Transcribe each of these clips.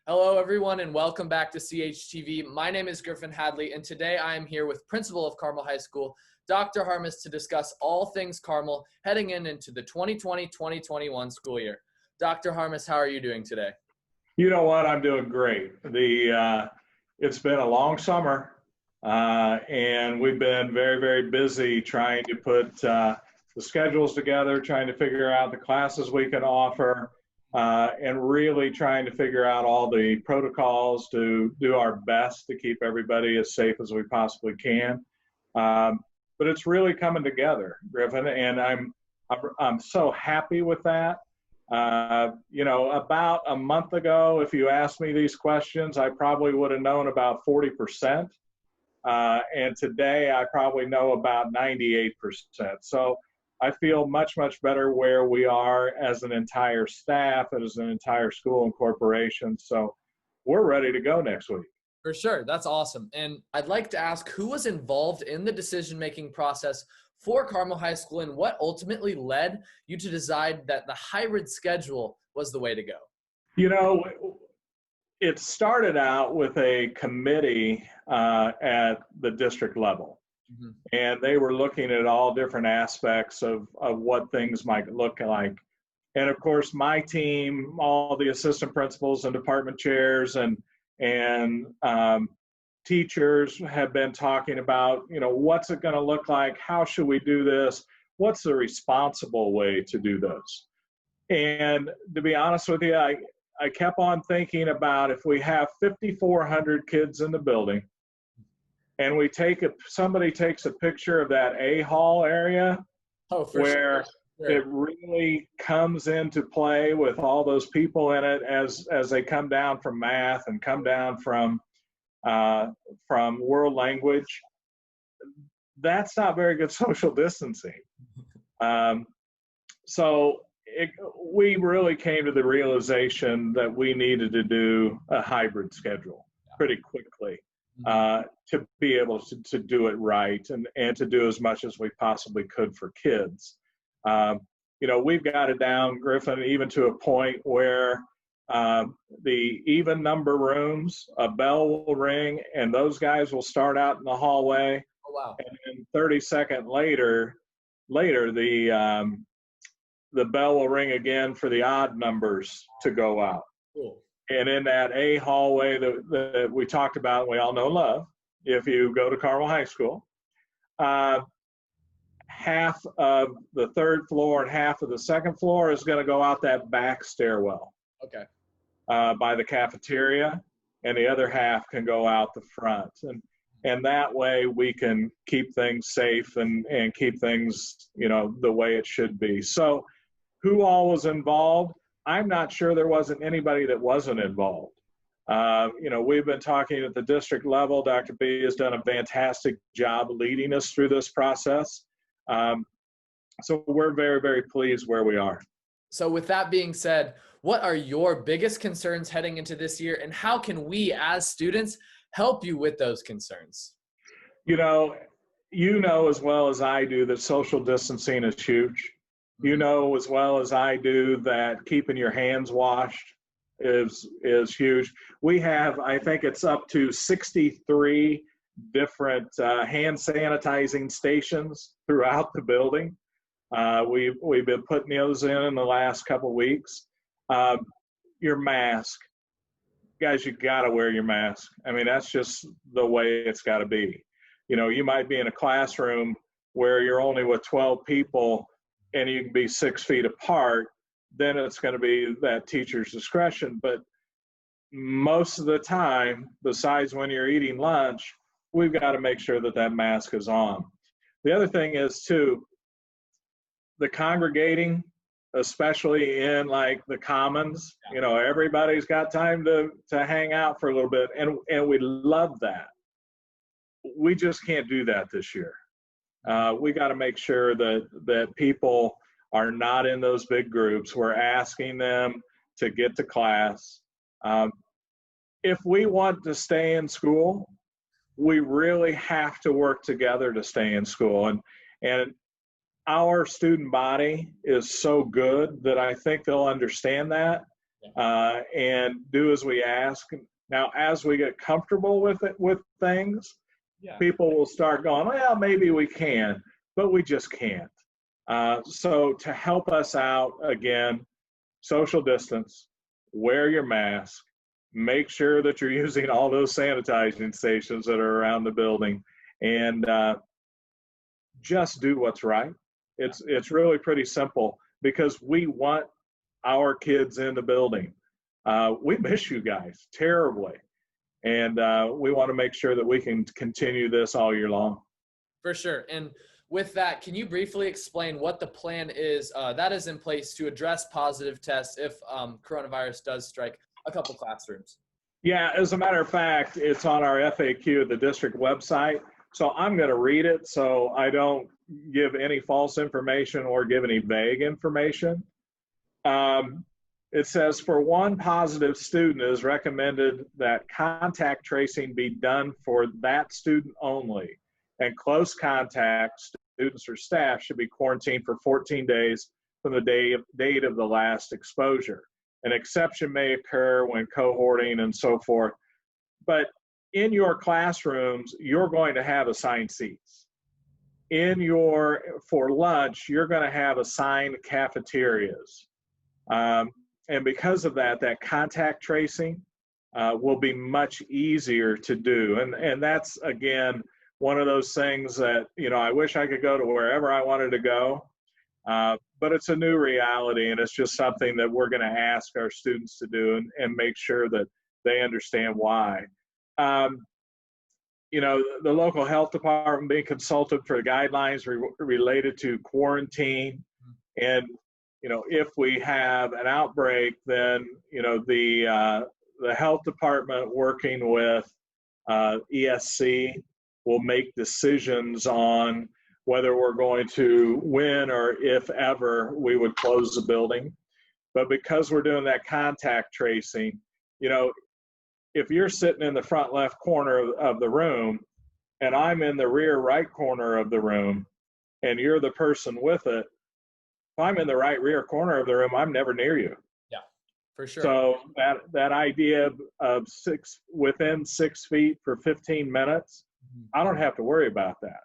Hello, everyone, and welcome back to CHTV. My name is Griffin Hadley, and today I am here with Principal of Carmel High School, Dr. Harmas, to discuss all things Carmel heading into the 2020-2021 school year. Dr. Harmas, how are you doing today? You know what? I'm doing great. It's been a long summer, and we've been very, very busy trying to put the schedules together, trying to figure out the classes we can offer, and really trying to figure out all the protocols to do our best to keep everybody as safe as we possibly can. But it's really coming together, Griffin, and I'm so happy with that. About a month ago, if you asked me these questions, I probably would have known about 40%. And today I probably know about 98%. So I feel much, much better where we are as an entire staff, as an entire school and corporation. So we're ready to go next week. For sure. That's awesome. And I'd like to ask, who was involved in the decision-making process for Carmel High School, and what ultimately led you to decide that the hybrid schedule was the way to go? You know, it started out with a committee at the district level. Mm-hmm. And they were looking at all different aspects of what things might look like. And of course, my team, all the assistant principals and department chairs and teachers have been talking about, what's it going to look like? How should we do this? What's the responsible way to do this? And to be honest with you, I kept on thinking about if we have 5,400 kids in the building and somebody takes a picture of that A hall area where it really comes into play with all those people in it as they come down from math and come down from world language. That's not very good social distancing. We really came to the realization that we needed to do a hybrid schedule pretty quickly to be able to do it right and to do as much as we possibly could for kids. We've got it down, Griffin, even to a point where the even number rooms, a bell will ring and those guys will start out in the hallway. Oh, wow. And then 30 seconds later, the bell will ring again for the odd numbers to go out. Cool. And in that A hallway that we talked about, we all know and love, if you go to Carmel High School, half of the third floor and half of the second floor is going to go out that back stairwell. Okay. By the cafeteria, and the other half can go out the front. And that way we can keep things safe and keep things, the way it should be. So who all was involved? I'm not sure there wasn't anybody that wasn't involved. We've been talking at the district level. Dr. B has done a fantastic job leading us through this process. So we're very, very pleased where we are. So with that being said, what are your biggest concerns heading into this year, and how can we as students help you with those concerns? You know as well as I do that social distancing is huge. You know as well as I do that keeping your hands washed is huge. We have, I think it's up to 63 different hand sanitizing stations throughout the building. We've been putting those in the last couple of weeks. Your mask, guys, you gotta wear your mask. I mean, that's just the way it's gotta be. You might be in a classroom where you're only with 12 people and you can be 6 feet apart, then it's gonna be that teacher's discretion. But most of the time, besides when you're eating lunch, we've gotta make sure that mask is on. The other thing is too, the congregating, especially in like the commons, everybody's got time to hang out for a little bit, and we love that. We just can't do that this year. We got to make sure that people are not in those big groups. We're asking them to get to class. If we want to stay in school, we really have to work together to stay in school. And our student body is so good that I think they'll understand that. and do as we ask. Now, as we get comfortable with things, people will start going, well, maybe we can, but we just can't. So to help us out, again, social distance, wear your mask, make sure that you're using all those sanitizing stations that are around the building, and just do what's right. It's really pretty simple, because we want our kids in the building. We miss you guys terribly, and we want to make sure that we can continue this all year long. For sure. And with that, can you briefly explain what the plan is that is in place to address positive tests if coronavirus does strike a couple classrooms? Yeah, as a matter of fact, it's on our FAQ at the district website. So I'm going to read it so I don't give any false information or give any vague information. It says, for one positive student, it is recommended that contact tracing be done for that student only, and close contact students or staff should be quarantined for 14 days from the date of the last exposure. An exception may occur when cohorting and so forth, but in your classrooms, you're going to have assigned seats. For lunch, you're going to have assigned cafeterias. And because of that, that contact tracing will be much easier to do. And that's, again, one of those things that, I wish I could go to wherever I wanted to go, but it's a new reality, and it's just something that we're going to ask our students to do and make sure that they understand why. The local health department being consulted for guidelines related to quarantine, and if we have an outbreak, then the health department working with ESC will make decisions on whether we're going to, when or if ever, we would close the building. But because we're doing that contact tracing, if you're sitting in the front left corner of the room and I'm in the rear right corner of the room and you're the person with it, if I'm in the right rear corner of the room, I'm never near you. Yeah, for sure. So that idea of within 6 feet for 15 minutes, I don't have to worry about that.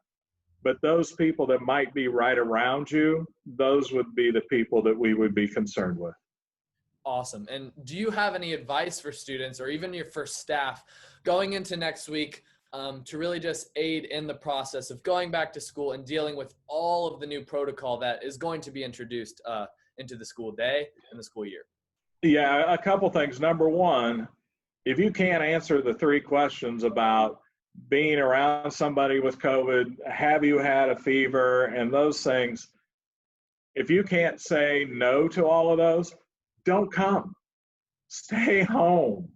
But those people that might be right around you, those would be the people that we would be concerned with. Awesome. And do you have any advice for students or even for staff going into next week to really just aid in the process of going back to school and dealing with all of the new protocol that is going to be introduced into the school day and the school year? Yeah, a couple things. Number one, if you can't answer the 3 questions about being around somebody with COVID, have you had a fever, and those things, if you can't say no to all of those, don't come. Stay home.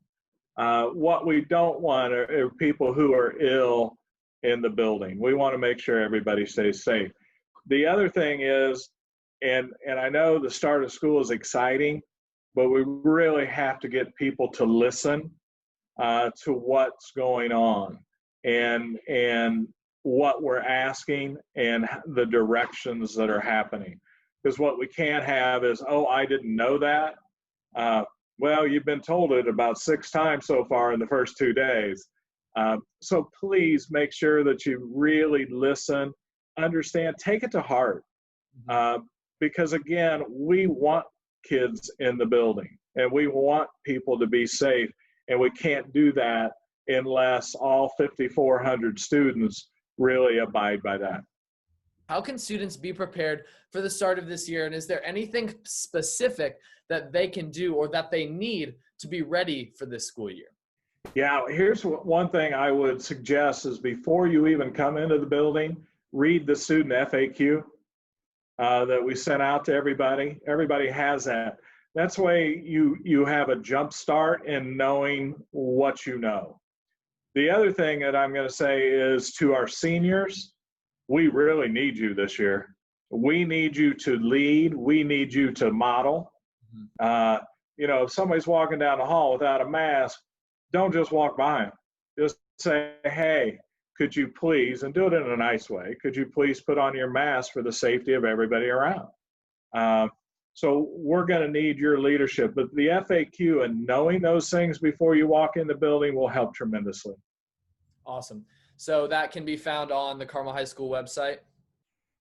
What we don't want are people who are ill in the building. We want to make sure everybody stays safe. The other thing is, and I know the start of school is exciting, but we really have to get people to listen to what's going on and what we're asking and the directions that are happening. Because what we can't have is, oh, I didn't know that. Well, you've been told it about 6 times so far in the first 2 days. So please make sure that you really listen, understand, take it to heart. Because again, we want kids in the building and we want people to be safe, and we can't do that unless all 5,400 students really abide by that. How can students be prepared for the start of this year? And is there anything specific that they can do or that they need to be ready for this school year? Yeah, here's one thing I would suggest is before you even come into the building, read the student FAQ that we sent out to everybody. Everybody has that. That's way you have a jump start in knowing what you know. The other thing that I'm going to say is to our seniors, we really need you this year. We need you to lead. We need you to model. If somebody's walking down the hall without a mask, don't just walk by them. Just say, hey, could you please, and do it in a nice way, could you please put on your mask for the safety of everybody around? So we're going to need your leadership. But the FAQ and knowing those things before you walk in the building will help tremendously. Awesome. So that can be found on the Carmel High School website?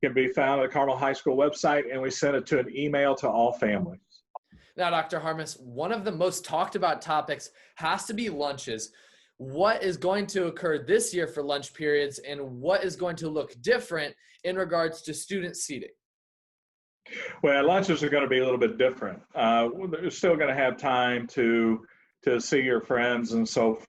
Can be found on the Carmel High School website, and we send it to an email to all families. Now, Dr. Harmas, one of the most talked about topics has to be lunches. What is going to occur this year for lunch periods, and what is going to look different in regards to student seating? Well, lunches are going to be a little bit different. You're still going to have time to see your friends and so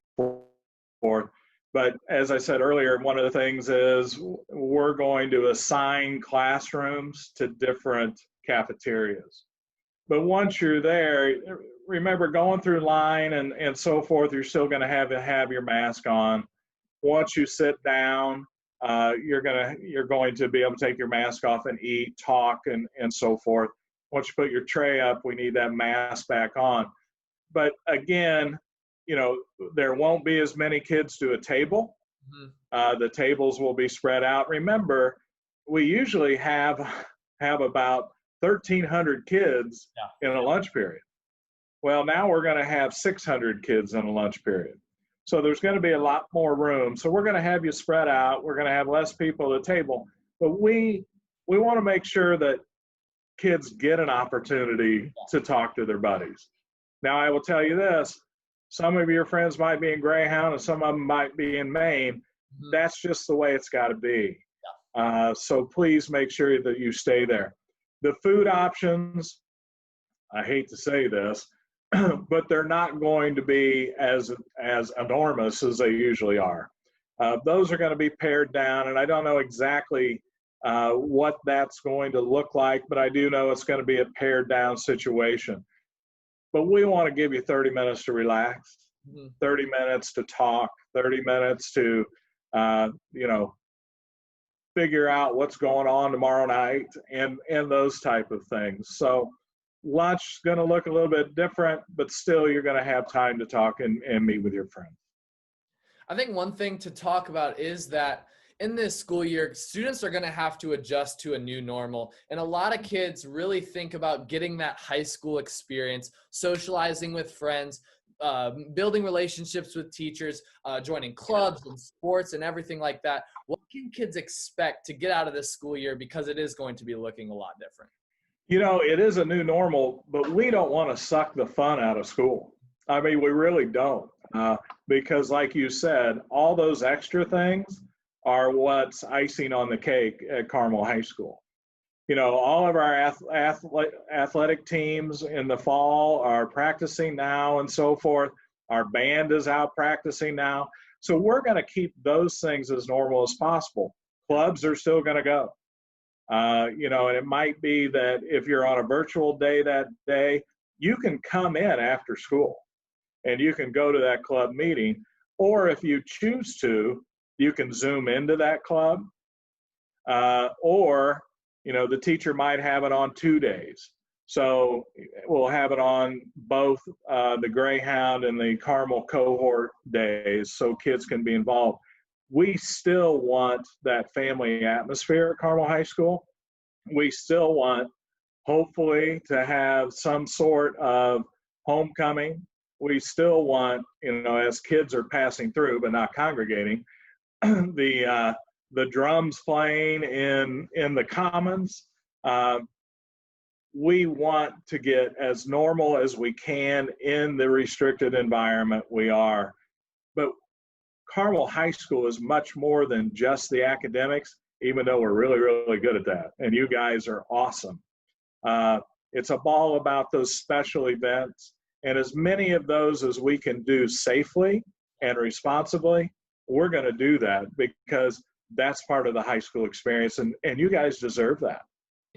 forth. But as I said earlier, one of the things is we're going to assign classrooms to different cafeterias. But once you're there, remember going through line and so forth, you're still going to have your mask on. Once you sit down, you're going to be able to take your mask off and eat, talk, and so forth. Once you put your tray up, we need that mask back on. But again, there won't be as many kids to a table. Mm-hmm. The tables will be spread out. Remember, we usually have about 1,300 kids in a lunch period. Well, now we're going to have 600 kids in a lunch period. So there's going to be a lot more room. So we're going to have you spread out. We're going to have less people at the table. But we want to make sure that kids get an opportunity to talk to their buddies. Now, I will tell you this. Some of your friends might be in Greyhound and some of them might be in Maine. Mm-hmm. That's just the way it's got to be. So please make sure that you stay there. The food options, I hate to say this, but they're not going to be as enormous as they usually are. Those are going to be pared down, and I don't know exactly what that's going to look like, but I do know it's going to be a pared down situation. But we want to give you 30 minutes to relax, 30 minutes to talk, 30 minutes to, figure out what's going on tomorrow night and those type of things. So lunch is going to look a little bit different, but still you're going to have time to talk and meet with your friends. I think one thing to talk about is that in this school year, students are going to have to adjust to a new normal. And a lot of kids really think about getting that high school experience, socializing with friends, building relationships with teachers, joining clubs and sports and everything like that. What can kids expect to get out of this school year, because it is going to be looking a lot different? It is a new normal, but we don't want to suck the fun out of school. I mean, we really don't, because like you said, all those extra things are what's icing on the cake at Carmel High School. All of our athletic teams in the fall are practicing now and so forth. Our band is out practicing now. So we're going to keep those things as normal as possible. Clubs are still going to go. And it might be that if you're on a virtual day that day, you can come in after school and you can go to that club meeting. Or if you choose to, you can Zoom into that club. Or the teacher might have it on 2 days. So we'll have it on both the Greyhound and the Carmel cohort days so kids can be involved. We still want that family atmosphere at Carmel High School. We still want, hopefully, to have some sort of homecoming. We still want, as kids are passing through but not congregating, the drums playing in the commons. We want to get as normal as we can in the restricted environment we are. But Carmel High School is much more than just the academics, even though we're really, really good at that. And you guys are awesome. It's all about those special events. And as many of those as we can do safely and responsibly, we're going to do that, because that's part of the high school experience, and you guys deserve that.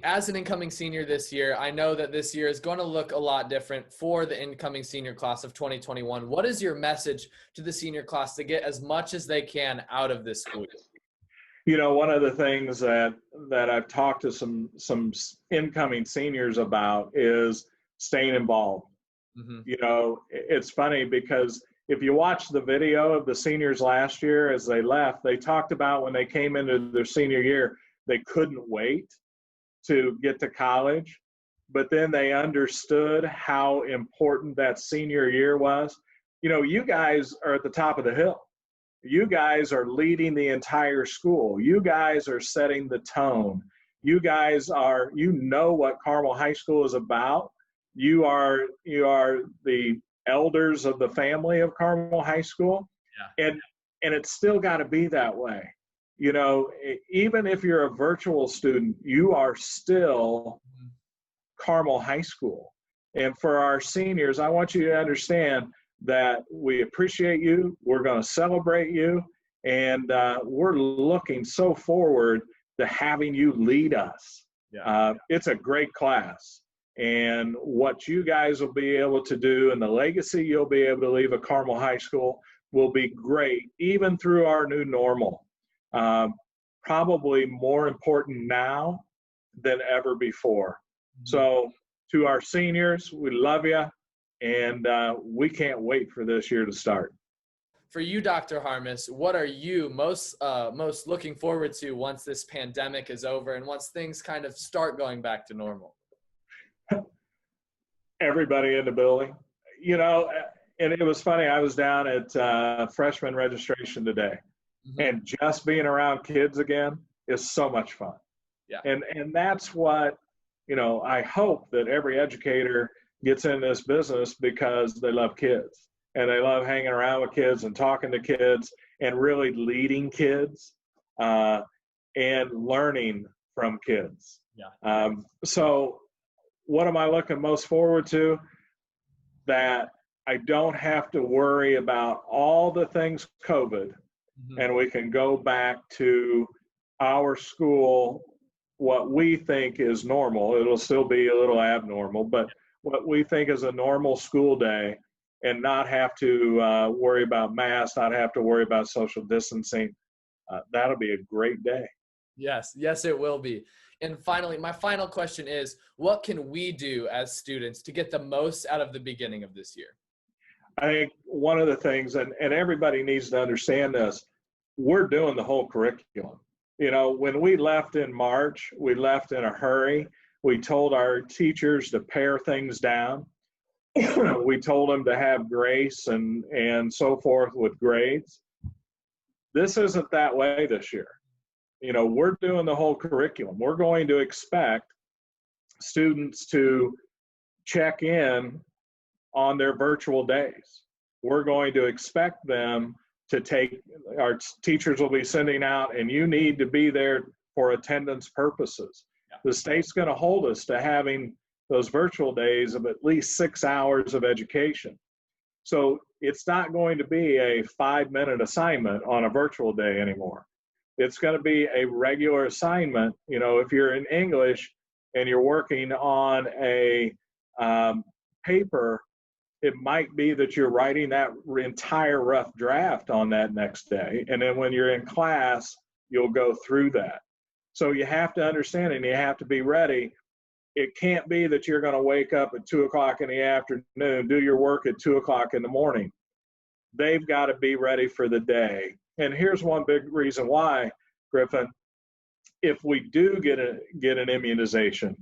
As an incoming senior this year, I know that this year is going to look a lot different for the incoming senior class of 2021. What is your message to the senior class to get as much as they can out of this school year? One of the things that I've talked to some incoming seniors about is staying involved. Mm-hmm. It's funny because if you watch the video of the seniors last year as they left, they talked about when they came into their senior year, they couldn't wait to get to college. but then they understood how important that senior year was. You know, you guys are at the top of the hill. You guys are leading the entire school. You guys are setting the tone. You guys are, you know what Carmel High School is about. You are the elders of the family of Carmel High School. Yeah. And it's still got to be that way. You know, even if you're a virtual student, you are still Carmel High School. And for our seniors, I want you to understand that we appreciate you. We're going to celebrate you. And we're looking so forward to having you lead us. Yeah. It's a great class. And what you guys will be able to do and the legacy you'll be able to leave at Carmel High School will be great, even through our new normal. Probably more important now than ever before. So to our seniors, we love you, and we can't wait for this year to start. For you, Dr. Harmas, what are you most looking forward to once this pandemic is over and once things kind of start going back to normal? Everybody in the building. You know, and it was funny, I was down at freshman registration today, and just being around kids again is so much fun. Yeah. And that's what, you know, I hope that every educator gets in this business because they love kids and they love hanging around with kids and talking to kids and really leading kids and learning from kids. Yeah. So what am I looking most forward to? That I don't have to worry about all the things COVID, and we can go back to our school, what we think is normal. It'll still be a little abnormal, but what we think is a normal school day, and not have to worry about masks, not have to worry about social distancing. That'll be a great day. Yes, it will be. And finally, my final question is, what can we do as students to get the most out of the beginning of this year? I think one of the things, and everybody needs to understand this, we're doing the whole curriculum. You know, when we left in March, we left in a hurry. We told our teachers to pare things down. We told them to have grace and so forth with grades. This isn't that way this year. You know, we're doing the whole curriculum. We're going to expect students to check in on their virtual days. We're going to expect them to take, our teachers will be sending out, and you need to be there for attendance purposes. Yeah. The state's going to hold us to having those virtual days of at least 6 hours of education. So it's not going to be a 5-minute assignment on a virtual day anymore. It's going to be a regular assignment. You know, if you're in English and you're working on a paper, it might be that you're writing that entire rough draft on that next day. And then when you're in class, you'll go through that. So you have to understand and you have to be ready. It can't be that you're going to wake up at 2 o'clock in the afternoon, do your work at 2 o'clock in the morning. They've got to be ready for the day. And here's one big reason why, Griffin. If we do get an immunization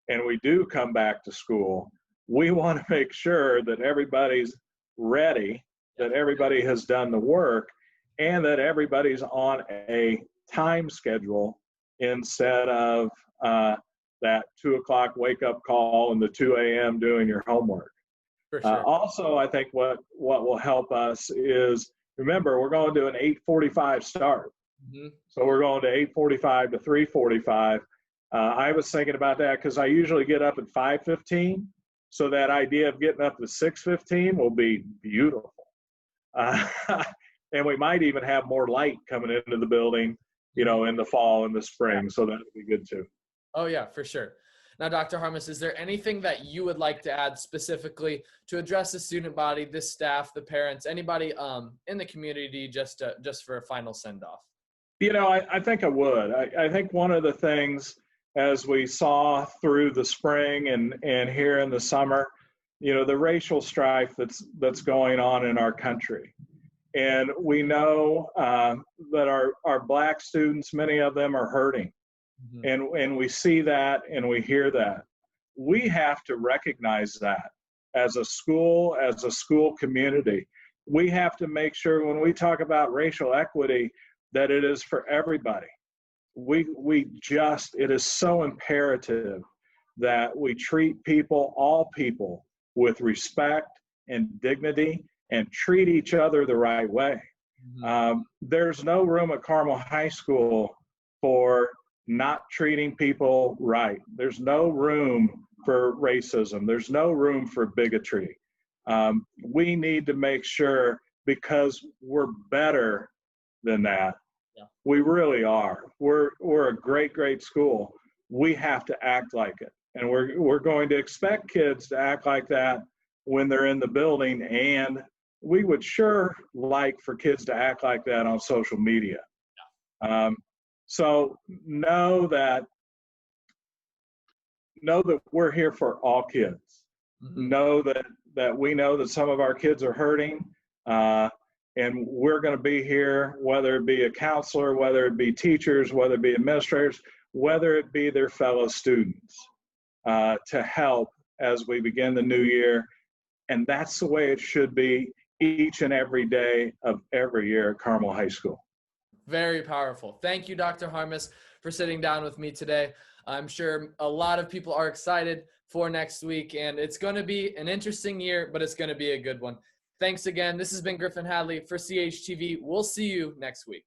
and we do come back to school, we want to make sure that everybody's ready, that everybody has done the work, and that everybody's on a time schedule instead of that 2 o'clock wake up call and the 2 a.m. doing your homework. For sure. Also, I think what will help us is, remember, we're going to an 8:45 start. So we're going to 8:45 to 3:45. I was thinking about that because I usually get up at 5:15. So that idea of getting up to 6:15 will be beautiful. And we might even have more light coming into the building, you know, in the fall and the spring. So that would be good too. Oh yeah, for sure. Now, Dr. Harmas, is there anything that you would like to add specifically to address the student body, the staff, the parents, anybody in the community, just for a final send-off? You know, I think I would. I think one of the things, as we saw through the spring and here in the summer, you know, the racial strife that's going on in our country. And we know that our Black students, many of them are hurting. And we see that and we hear that. we have to recognize that as a school community. We have to make sure when we talk about racial equity that it is for everybody. It is so imperative that we treat people, all people, with respect and dignity and treat each other the right way. There's no room at Carmel High School for not treating people right. There's no room for racism. There's no room for bigotry. We need to make sure, because we're better than that. Yeah. We really are. We're a great school. We have to act like it. And we're going to expect kids to act like that when they're in the building. And we would sure like for kids to act like that on social media. So know that we're here for all kids. Know that we know that some of our kids are hurting, and we're going to be here, whether it be a counselor, whether it be teachers, whether it be administrators, whether it be their fellow students, to help as we begin the new year. And that's the way it should be each and every day of every year at Carmel High School. Very powerful. Thank you, Dr. Harmas, for sitting down with me today. I'm sure a lot of people are excited for next week, and it's going to be an interesting year, but it's going to be a good one. Thanks again. This has been Griffin Hadley for CHTV. We'll see you next week.